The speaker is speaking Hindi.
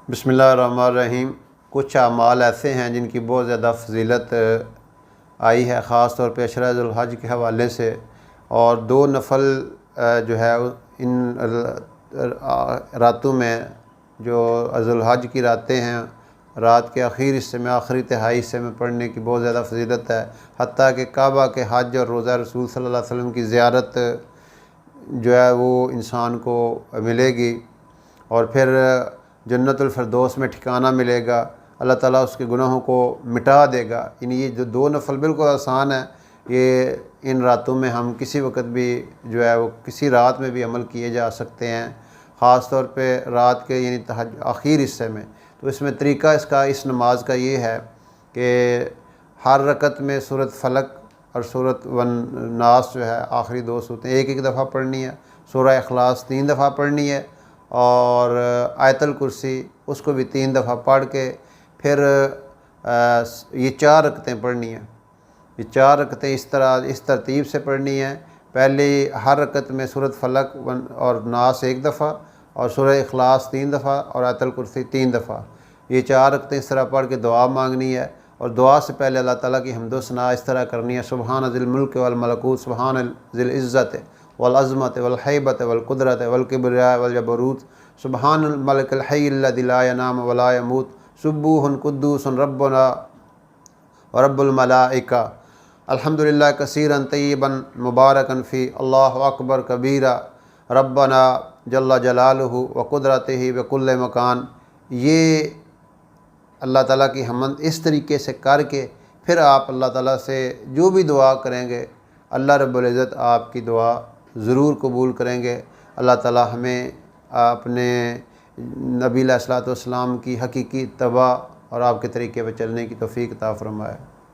बिस्मिल्लाहिर्रहमानिर्रहीम। कुछ अमाल ऐसे हैं जिनकी बहुत ज़्यादा फजीलत आई है, ख़ास तौर पे अशरा ज़ुल हज के हवाले से। और दो नफल जो है इन रातों में, जो ज़ुल हज की रातें हैं, रात के आखिरी हिस्से में, आखिरी तिहाई हिस्से में पढ़ने की बहुत ज़्यादा फजीलत है। हत्ता कि काबा के हज और रोज़ा रसूल सल्लल्लाहु अलैहि वसल्लम की ज़ियारत जो है वो इंसान को मिलेगी और फिर जन्नतुल फिरदौस में ठिकाना मिलेगा। अल्लाह ताला उसके गुनाहों को मिटा देगा। ये जो दो नफल बिल्कुल आसान है, ये इन रातों में हम किसी वक्त भी जो है वो किसी रात में भी अमल किए जा सकते हैं, ख़ास तौर पे रात के यानी आखिर हिस्से में। तो इसमें तरीका इसका, इस नमाज का ये है कि हर रकत में सूरत फलक और सूरत वन नास जो है आखिरी दो सूरतें एक एक दफ़ा पढ़नी है। सूरह इखलास 3 दफ़ा पढ़नी है और आयतल कुर्सी उसको भी 3 दफ़ा पढ़ के फिर ये 4 रकतें पढ़नी हैं। ये 4 रकतें इस तरतीब से पढ़नी है। पहले हर रकत में सूरत फलक और नास 1 दफ़ा और सूरह इखलास 3 दफ़ा और आयतल कुर्सी 3 दफ़ा। ये 4 रकतें इस तरह पढ़ के दुआ मांगनी है। और दुआ से पहले अल्लाह ताला की हम्दो सना इस तरह करनी है, सुबहान ज़िल मुल्क वल मलकूत, सुबहान ज़िल इज़्ज़त वल अज़मत वल हैबत वल कुदरत वल किब्रिया वल जबरूत, सुबहानल मलिकिल हय्यिल लज़ी ला यनाम व ला यमूत, सुब्बूहुन कुद्दूसुन रब्बुना व रब्बुल मलाइका, अल्हम्दुलिल्लाह कसीरन तय्यिबन मुबारकन फ़ी, अल्लाहु अकबर कबीरा, रब्बना जल्ला जलालुहु व कुदरतिही व कुल्ल मकान। ये अल्लाह ताला की हमद इस तरीके से करके फिर आप अल्लाह ताला से जो भी दुआ करेंगे, अल्लाह रब्बुल इज़्ज़त आपकी दुआ ज़रूर कबूल करेंगे। अल्लाह ताला हमें अपने नबी अलैहिस्सलातु वस्सलाम की हकीकी इत्तबा और आपके तरीके पर चलने की तौफ़ीक अता फ़रमाए।